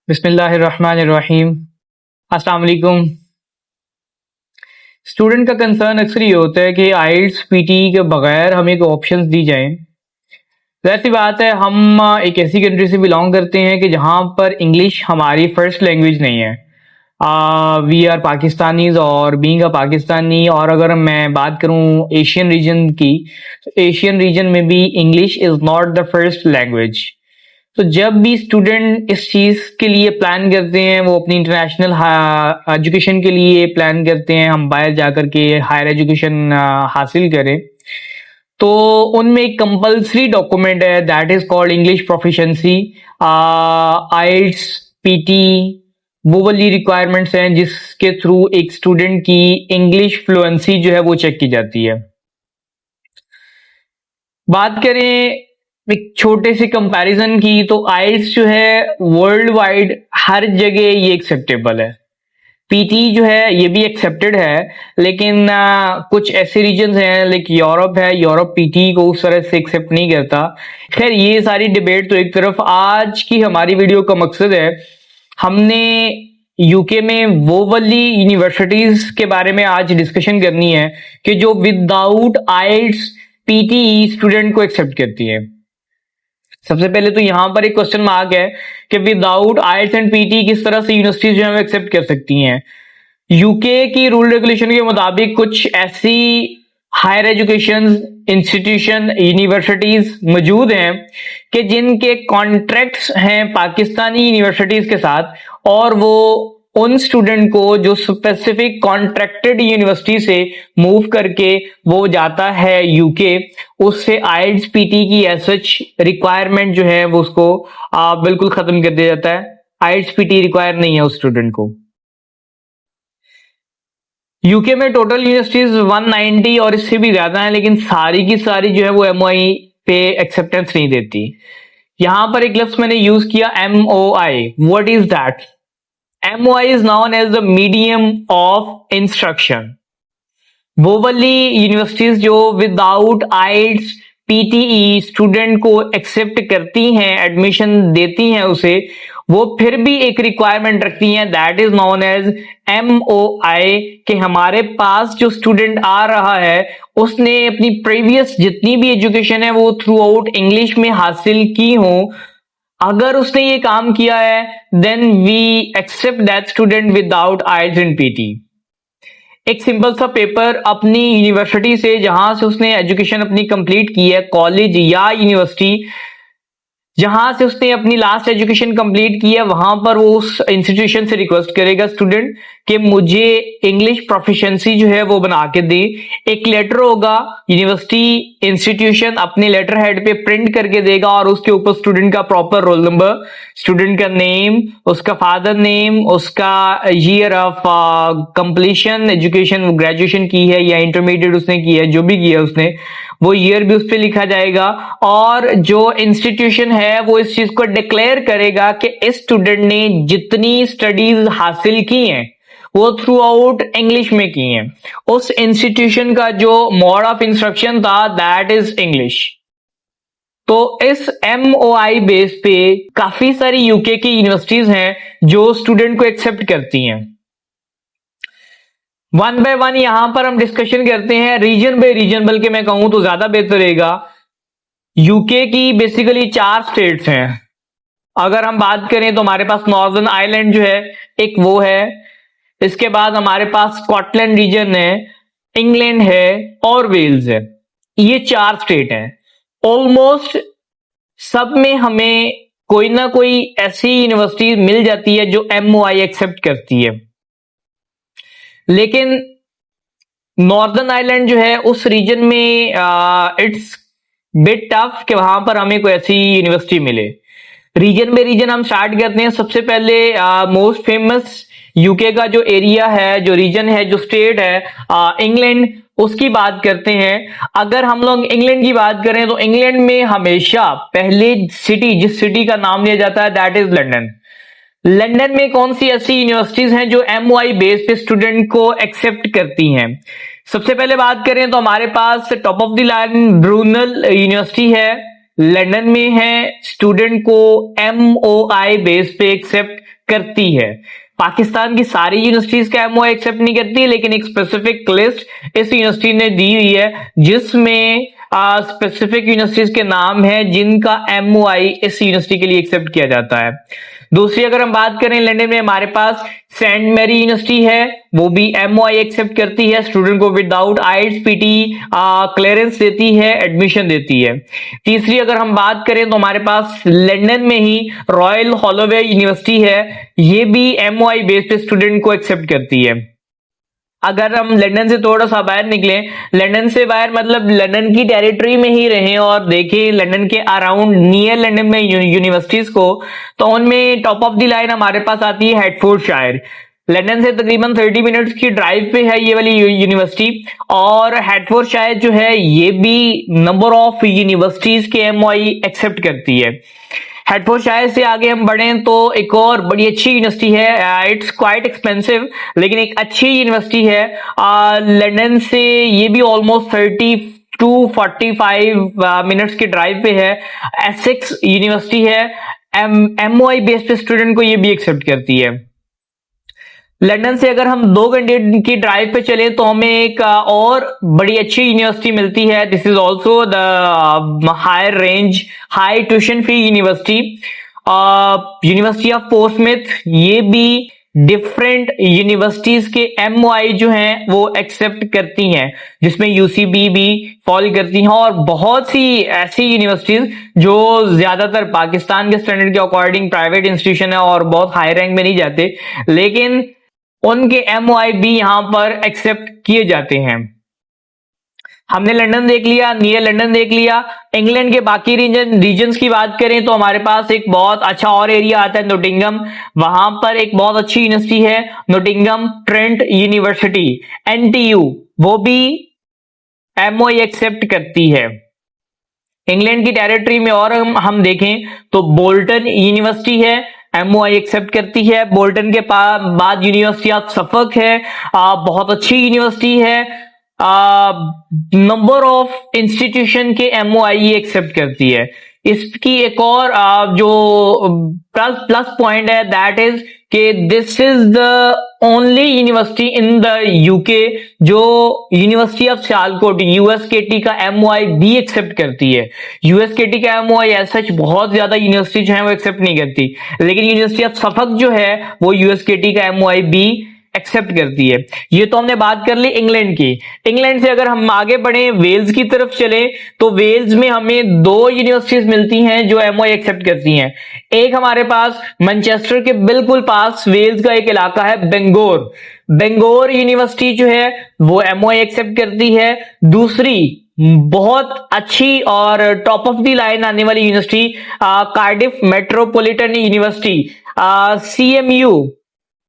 बिस्मिल्लाहिर्रहमानिर्रहीम। अस्सलाम वालेकुम। स्टूडेंट का कंसर्न अक्सर ये होता है कि आइल्स पीटी के बगैर हमें को ऑप्शंस दी जाएं। जाहिर सी बात है, हम एक ऐसी कंट्री से बिलोंग करते हैं कि जहां पर इंग्लिश हमारी फर्स्ट लैंग्वेज नहीं है। वी आर पाकिस्तानीज और बीइंग अ पाकिस्तानी, और अगर मैं बात करूं एशियन रीजन की, तो एशियन रीजन में भी English is not the first language. तो जब भी स्टूडेंट इस चीज के लिए प्लान करते हैं, वो अपनी इंटरनेशनल एजुकेशन के लिए प्लान करते हैं, हम बाहर जाकर के हायर एजुकेशन हासिल करें, तो उनमें एक कंपल्सरी डॉक्यूमेंट है that is called English proficiency. IELTS, PT, वो वाली रिक्वायरमेंट्स हैं जिसके थ्रू एक स्टूडेंट की इंग्लिश फ्लुएंसी जो है वो चेक की जाती है। बात करें एक छोटे से कंपैरिजन की, तो आइल्स जो है वर्ल्ड वाइड हर जगह ये एक्सेप्टेबल है। पीटी जो है ये भी एक्सेप्टेड है, लेकिन कुछ ऐसे रीजन्स हैं लाइक यूरोप है, यूरोप पीटी को उस तरह से एक्सेप्ट नहीं करता। खैर, ये सारी डिबेट तो एक तरफ, आज की हमारी वीडियो का मकसद है, हमने यूके में वो वाली यूनिवर्सिटीज के बारे में आज डिस्कशन करनी है कि जो विदाउट आइल्स पीटी स्टूडेंट को एक्सेप्ट करती है। सबसे पहले तो यहां पर एक क्वेश्चन मार्क है कि विदाउट आइल्स एंड पीटी किस तरह से यूनिवर्सिटीज जो है एक्सेप्ट कर सकती हैं। यूके की रूल रेगुलेशन के मुताबिक कुछ ऐसी हायर एजुकेशन इंस्टीट्यूशन यूनिवर्सिटीज मौजूद हैं कि जिनके कॉन्ट्रैक्ट्स हैं पाकिस्तानी यूनिवर्सिटीज के साथ, और वो उन स्टूडेंट को जो स्पेसिफिक कॉन्ट्रैक्टेड यूनिवर्सिटी से मूव करके वो जाता है यूके, उससे आइल्स पीटी की सच रिक्वायरमेंट जो है वो उसको बिल्कुल खत्म कर दिया जाता है। आइल्स पीटी रिक्वायर नहीं है उस स्टूडेंट को। यूके में टोटल यूनिवर्सिटीज 190 और इससे भी ज्यादा है, लेकिन सारी की सारी जो है वो एमओआई पे एक्सेप्टेंस नहीं देती। यहां पर एक लफ्ज मैंने यूज किया, MOI. What is that? MOI is known as the medium of instruction। वो वाली यूनिवर्सिटीज जो विदाउट आइल्स पीटीई स्टूडेंट को एक्सेप्ट करती हैं, एडमिशन देती हैं उसे, वो फिर भी एक रिक्वायरमेंट रखती हैं that is known as MOI, कि हमारे पास जो स्टूडेंट आ रहा है उसने अपनी प्रीवियस जितनी भी एजुकेशन है वो थ्रू आउट इंग्लिश में हासिल की हो। अगर उसने ये काम किया है then we accept that student without IELTS and PT. एक सिंपल सा पेपर अपनी यूनिवर्सिटी से, जहां से उसने एजुकेशन अपनी कंप्लीट की है, कॉलेज या यूनिवर्सिटी जहां से उसने अपनी लास्ट एजुकेशन कंप्लीट की है, वहां पर वो उस इंस्टीट्यूशन से रिक्वेस्ट करेगा स्टूडेंट कि मुझे इंग्लिश प्रोफिशिएंसी जो है वो बना के दे। एक लेटर होगा, यूनिवर्सिटी इंस्टीट्यूशन अपने लेटर हेड पे प्रिंट करके देगा और उसके ऊपर स्टूडेंट का प्रॉपर रोल नंबर, स्टूडेंट का नेम, उसका फादर नेम, उसका year of completion, education graduation की है या इंटरमीडिएट उसने की है, जो भी किया उसने, वो ईयर भी उस पर लिखा जाएगा। और जो इंस्टीट्यूशन है वो इस चीज को डिक्लेयर करेगा कि इस स्टूडेंट ने जितनी स्टडीज हासिल की हैं वो थ्रू आउट इंग्लिश में की हैं। उस इंस्टीट्यूशन का जो मोड ऑफ इंस्ट्रक्शन था दैट इज इंग्लिश। तो इस MOI बेस पे काफी सारी यूके की यूनिवर्सिटीज हैं जो स्टूडेंट को एक्सेप्ट करती हैं। वन बाय वन यहां पर हम डिस्कशन करते हैं, रीजन बाय रीजन, बल्कि मैं कहूं तो ज्यादा बेहतर रहेगा। यूके की बेसिकली 4 स्टेट्स हैं। अगर हम बात करें तो हमारे पास नॉर्दर्न आयरलैंड जो है एक वो है, इसके बाद हमारे पास स्कॉटलैंड रीजन है, इंग्लैंड है और वेल्स है। ये 4 स्टेट हैं। ऑलमोस्ट सब में हमें कोई ना कोई ऐसी यूनिवर्सिटी मिल जाती है जो MOI एक्सेप्ट करती है, लेकिन नॉर्दर्न आयरलैंड जो है उस रीजन में इट्स बिट टफ कि वहां पर हमें कोई ऐसी यूनिवर्सिटी मिले। रीजन में रीजन हम स्टार्ट करते हैं। सबसे पहले मोस्ट फेमस यूके का जो एरिया है, जो रीजन है, जो स्टेट है, इंग्लैंड, उसकी बात करते हैं। अगर हम लोग इंग्लैंड की बात करें तो इंग्लैंड में हमेशा पहले सिटी, जिस सिटी का नाम लिया जाता है दैट इज लंदन। लंदन में कौन सी ऐसी यूनिवर्सिटीज हैं जो MOI बेस पे स्टूडेंट को एक्सेप्ट करती हैं? सबसे पहले बात करें तो हमारे पास top of the line Brunel university है, लंदन में है, स्टूडेंट को MOI बेस पे एक्सेप्ट करती है। पाकिस्तान की सारी यूनिवर्सिटीज का MOI एक्सेप्ट नहीं करती, लेकिन एक स्पेसिफिक लिस्ट इस यूनिवर्सिटी ने दी हुई है जिसमें स्पेसिफिक यूनिवर्सिटीज के नाम है जिनका MOI इस यूनिवर्सिटी के लिए एक्सेप्ट किया जाता है। दूसरी अगर हम बात करें, लंदन में हमारे पास सेंट मैरी यूनिवर्सिटी है, वो भी MOI एक्सेप्ट करती है, स्टूडेंट को विदाउट IELTS PT क्लियरेंस देती है, एडमिशन देती है। तीसरी अगर हम बात करें तो हमारे पास लंदन में ही रॉयल होलोवे यूनिवर्सिटी है, ये भी MOI बेस पे स्टूडेंट को एक्सेप्ट करती है। अगर हम लंदन से थोड़ा सा बाहर निकले, लंदन से बाहर मतलब लंदन की टेरिटरी में ही रहें और देखें लंदन के अराउंड नियर लंदन में यूनिवर्सिटीज को, तो उनमें टॉप ऑफ द लाइन हमारे पास आती है हेडफोर्डशायर। लंदन से तकरीबन 30 मिनट्स की ड्राइव पे है ये वाली यूनिवर्सिटी, और हेडफोर्डशायर जो है ये भी नंबर ऑफ यूनिवर्सिटीज के MOI एक्सेप्ट करती है। हेडफोर्डशायर से आगे हम बढ़ें तो एक और बड़ी अच्छी यूनिवर्सिटी है, इट्स क्वाइट एक्सपेंसिव लेकिन एक अच्छी यूनिवर्सिटी है। लंदन से ये भी ऑलमोस्ट 30 to 45 मिनट्स की ड्राइव पे है, एसेक्स यूनिवर्सिटी है। MOI बेस पे स्टूडेंट को ये भी एक्सेप्ट करती है। लंदन से अगर हम 2 घंटे की ड्राइव पे चले तो हमें एक और बड़ी अच्छी यूनिवर्सिटी मिलती है। This is also the higher range high tuition fee university, university of Portsmouth. ये भी डिफरेंट यूनिवर्सिटीज के MOI जो हैं वो एक्सेप्ट करती हैं, जिसमें UCB भी फॉलो करती हैं, और बहुत सी ऐसी यूनिवर्सिटीज जो ज्यादातर पाकिस्तान के स्टैंडर्ड के अकॉर्डिंग प्राइवेट इंस्टीट्यूशन है और बहुत हाई रैंक में नहीं जाते, लेकिन उनके MOI भी यहां पर एक्सेप्ट किए जाते हैं। हमने लंदन देख लिया, नियर लंदन देख लिया। इंग्लैंड के बाकी रीजन्स की बात करें तो हमारे पास एक बहुत अच्छा और एरिया आता है नोटिंगम। वहां पर एक बहुत अच्छी यूनिवर्सिटी है नोटिंगम ट्रेंट यूनिवर्सिटी, NTU, वो भी MOI एक्सेप्ट करती है। इंग्लैंड की टेरिटरी में और हम देखें तो बोल्टन यूनिवर्सिटी है, MOI एक्सेप्ट करती है। बोल्टन के बाद यूनिवर्सिटी ऑफ सफक है, बहुत अच्छी यूनिवर्सिटी है, नंबर ऑफ इंस्टीट्यूशन के MOI एक्सेप्ट करती है। इसकी एक और जो प्लस पॉइंट है दैट इज कि this is the only university in the UK जो यूनिवर्सिटी ऑफ सियालकोट USKT का MOI भी एक्सेप्ट करती है। USKT का MOI एज सच बहुत ज्यादा यूनिवर्सिटी जो है वो एक्सेप्ट नहीं करती, लेकिन यूनिवर्सिटी ऑफ सफक जो है वो USKT का MOI भी एक्सेप्ट करती है। ये तो हमने बात कर ली इंग्लैंड की। इंग्लैंड से अगर हम आगे बढ़े वेल्स की तरफ चले तो वेल्स में हमें 2 यूनिवर्सिटीज मिलती हैं जो MOI एक्सेप्ट करती हैं। एक हमारे पास मैनचेस्टर के बिल्कुल पास वेल्स का एक इलाका है बेंगोर, बेंगोर यूनिवर्सिटी जो है वो MOI एक्सेप्ट करती है। दूसरी बहुत अच्छी और टॉप ऑफ द लाइन आने वाली university Cardiff metropolitan university CMU,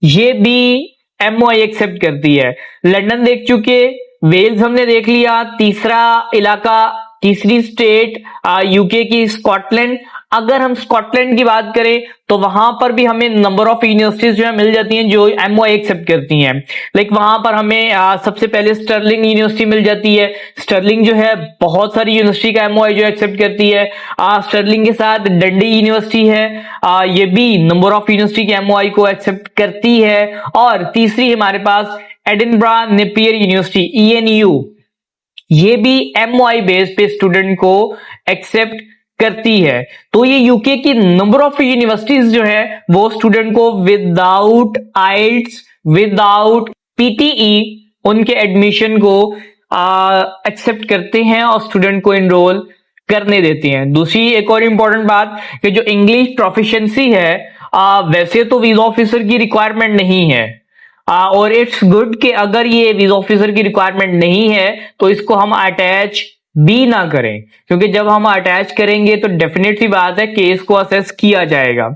ये भी MOI एक्सेप्ट करती है। लंदन देख चुके, वेल्स हमने देख लिया, तीसरा इलाका तीसरी स्टेट UK की स्कॉटलैंड। अगर हम स्कॉटलैंड की बात करें तो वहां पर भी हमें नंबर ऑफ यूनिवर्सिटीज जो है मिल जाती हैं जो MOI एक्सेप्ट करती हैं। लाइक वहां पर हमें सबसे पहले स्टर्लिंग यूनिवर्सिटी मिल जाती है। स्टर्लिंग जो है बहुत सारी यूनिवर्सिटी का MOI जो एक्सेप्ट करती है। स्टर्लिंग के साथ डंडी यूनिवर्सिटी है, ये भी नंबर ऑफ यूनिवर्सिटी के MOI को एक्सेप्ट करती है। और तीसरी हमारे पास एडिनब्रा नेपियर यूनिवर्सिटी ENU, ये भी MOI बेस पे स्टूडेंट को एक्सेप्ट करती है। तो ये UK की नंबर ऑफ यूनिवर्सिटीज जो है वो स्टूडेंट को विदाउट IELTS विदाउट PTE उनके एडमिशन को एक्सेप्ट करते हैं और स्टूडेंट को एनरोल करने देते हैं। दूसरी एक और इंपॉर्टेंट बात कि जो इंग्लिश प्रोफिशिएंसी है वैसे तो वीजा ऑफिसर की रिक्वायरमेंट नहीं है, और इट्स गुड कि अगर ये वीजा ऑफिसर की रिक्वायरमेंट नहीं है तो इसको हम अटैच भी ना करें, क्योंकि जब हम अटैच करेंगे तो डेफिनेटली बात है केस को असेस किया जाएगा,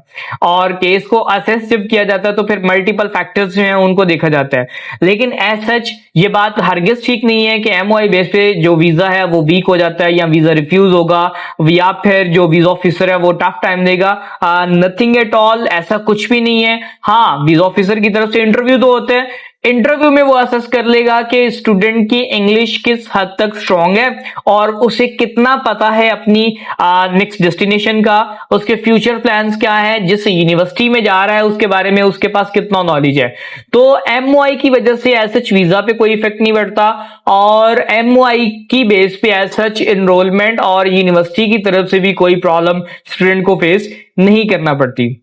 और केस को असेस जब किया जाता है तो फिर मल्टीपल फैक्टर्स जो हैं उनको देखा जाता है। लेकिन एज सच ये बात हरगिज ठीक नहीं है कि MOI बेस पे जो वीजा है वो वीक हो जाता है या वीजा रिफ्यूज होगा या फिर जो वीजा ऑफिसर है वो टफ टाइम देगा। नथिंग एट ऑल, ऐसा कुछ भी नहीं है। हाँ, वीजा ऑफिसर की तरफ से इंटरव्यू तो होते हैं, इंटरव्यू में वो असेस कर लेगा कि स्टूडेंट की इंग्लिश किस हद तक स्ट्रांग है और उसे कितना पता है अपनी नेक्स्ट डेस्टिनेशन का, उसके फ्यूचर प्लान्स क्या है, जिस यूनिवर्सिटी में जा रहा है उसके बारे में उसके पास कितना नॉलेज है। तो एमओआई की वजह से एज सच वीजा पे कोई इफेक्ट नहीं पड़ता और एमओआई की बेस पे एज सच एनरोलमेंट और यूनिवर्सिटी की तरफ से भी कोई प्रॉब्लम स्टूडेंट को फेस नहीं करना पड़ती।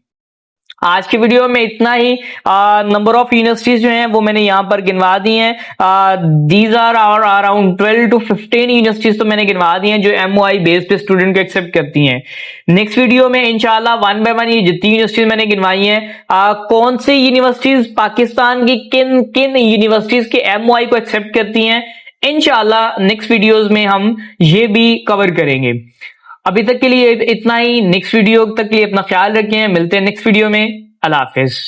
आज की वीडियो में इतना ही। नंबर ऑफ यूनिवर्सिटीज जो हैं वो मैंने यहाँ पर गिनवा दी हैं। These are around 12 to 15 universities तो मैंने गिनवा दी हैं जो एमओआई बेस पे स्टूडेंट को एक्सेप्ट करती हैं। नेक्स्ट वीडियो में इंशाल्लाह वन बाय वन ये जितनी यूनिवर्सिटीज मैंने गिनवाई हैं, कौन सी यूनिवर्सिटीज पाकिस्तान की किन किन यूनिवर्सिटीज के एमओआई को एक्सेप्ट करती हैं, इंशाल्लाह नेक्स्ट वीडियोज में हम ये भी कवर करेंगे। अभी तक के लिए इतना ही। नेक्स्ट वीडियो तक के लिए अपना ख्याल रखें, मिलते हैं नेक्स्ट वीडियो में। अल्लाह हाफिज।